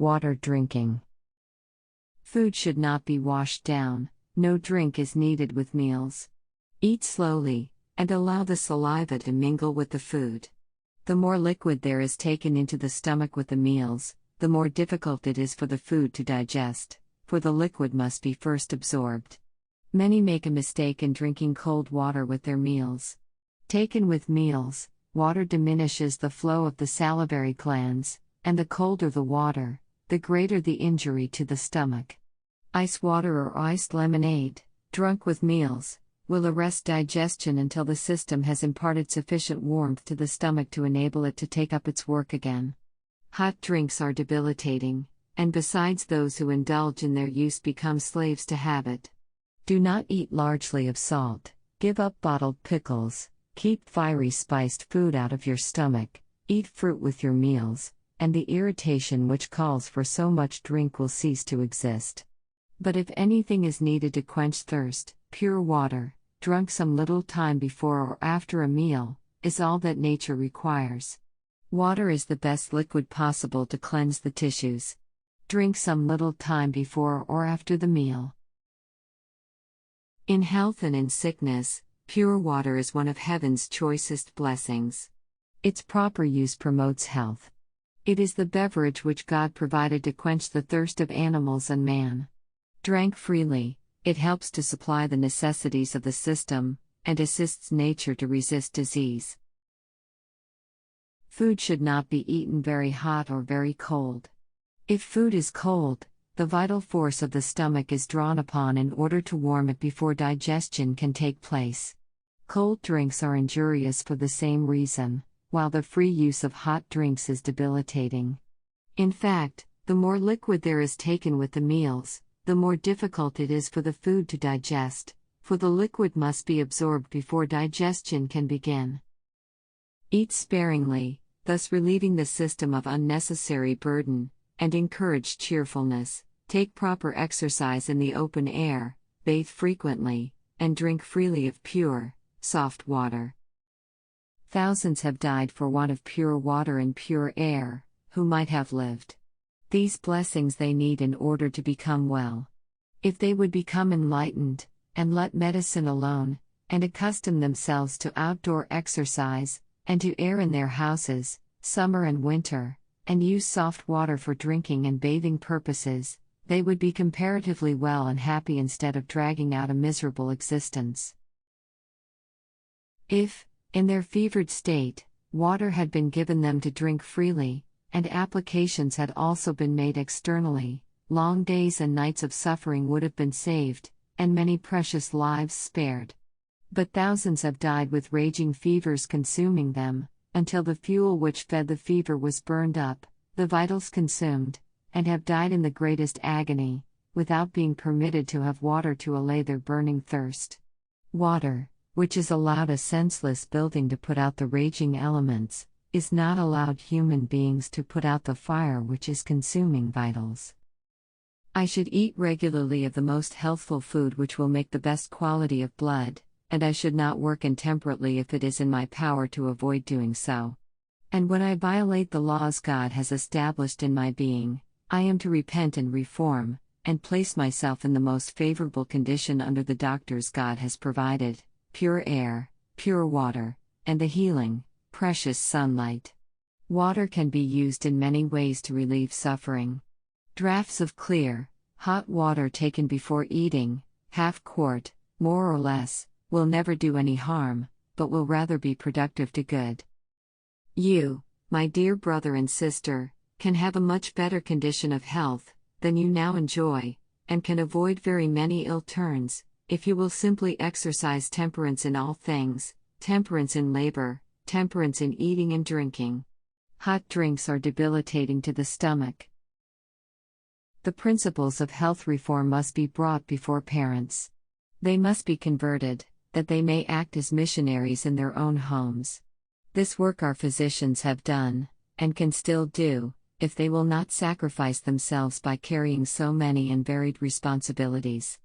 Water drinking. Food should not be washed down, no drink is needed with meals. Eat slowly, and allow the saliva to mingle with the food. The more liquid there is taken into the stomach with the meals, the more difficult it is for the food to digest, for the liquid must be first absorbed. Many make a mistake in drinking cold water with their meals. Taken with meals, water diminishes the flow of the salivary glands, and the colder the water, the greater the injury to the stomach. Ice water or iced lemonade, drunk with meals, will arrest digestion until the system has imparted sufficient warmth to the stomach to enable it to take up its work again. Hot drinks are debilitating, and besides, those who indulge in their use become slaves to habit. Do not eat largely of salt, give up bottled pickles, keep fiery spiced food out of your stomach, eat fruit with your meals, and the irritation which calls for so much drink will cease to exist. But if anything is needed to quench thirst, pure water, drunk some little time before or after a meal, is all that nature requires. Water is the best liquid possible to cleanse the tissues. Drink some little time before or after the meal. In health and in sickness, pure water is one of heaven's choicest blessings. Its proper use promotes health. It is the beverage which God provided to quench the thirst of animals and man. Drank freely, it helps to supply the necessities of the system, and assists nature to resist disease. Food should not be eaten very hot or very cold. If food is cold, the vital force of the stomach is drawn upon in order to warm it before digestion can take place. Cold drinks are injurious for the same reason, while the free use of hot drinks is debilitating. In fact, the more liquid there is taken with the meals, the more difficult it is for the food to digest, for the liquid must be absorbed before digestion can begin. Eat sparingly, thus relieving the system of unnecessary burden, and encourage cheerfulness. Take proper exercise in the open air, bathe frequently, and drink freely of pure, soft water. Thousands have died for want of pure water and pure air, who might have lived. These blessings they need in order to become well. If they would become enlightened, and let medicine alone, and accustom themselves to outdoor exercise, and to air in their houses, summer and winter, and use soft water for drinking and bathing purposes, they would be comparatively well and happy instead of dragging out a miserable existence. If, in their fevered state, water had been given them to drink freely, and applications had also been made externally, long days and nights of suffering would have been saved, and many precious lives spared. But thousands have died with raging fevers consuming them, until the fuel which fed the fever was burned up, the vitals consumed, and have died in the greatest agony, without being permitted to have water to allay their burning thirst. Water, which is allowed a senseless building to put out the raging elements, is not allowed human beings to put out the fire which is consuming vitals. I should eat regularly of the most healthful food which will make the best quality of blood, and I should not work intemperately if it is in my power to avoid doing so. And when I violate the laws God has established in my being, I am to repent and reform, and place myself in the most favorable condition under the doctors God has provided, pure air, pure water, and the healing, precious sunlight. Water can be used in many ways to relieve suffering. Draughts of clear, hot water taken before eating, half quart, more or less, will never do any harm, but will rather be productive to good. You, my dear brother and sister, can have a much better condition of health than you now enjoy, and can avoid very many ill turns, if you will simply exercise temperance in all things, temperance in labor, temperance in eating and drinking. Hot drinks are debilitating to the stomach. The principles of health reform must be brought before parents. They must be converted, that they may act as missionaries in their own homes. This work our physicians have done, and can still do, if they will not sacrifice themselves by carrying so many and varied responsibilities.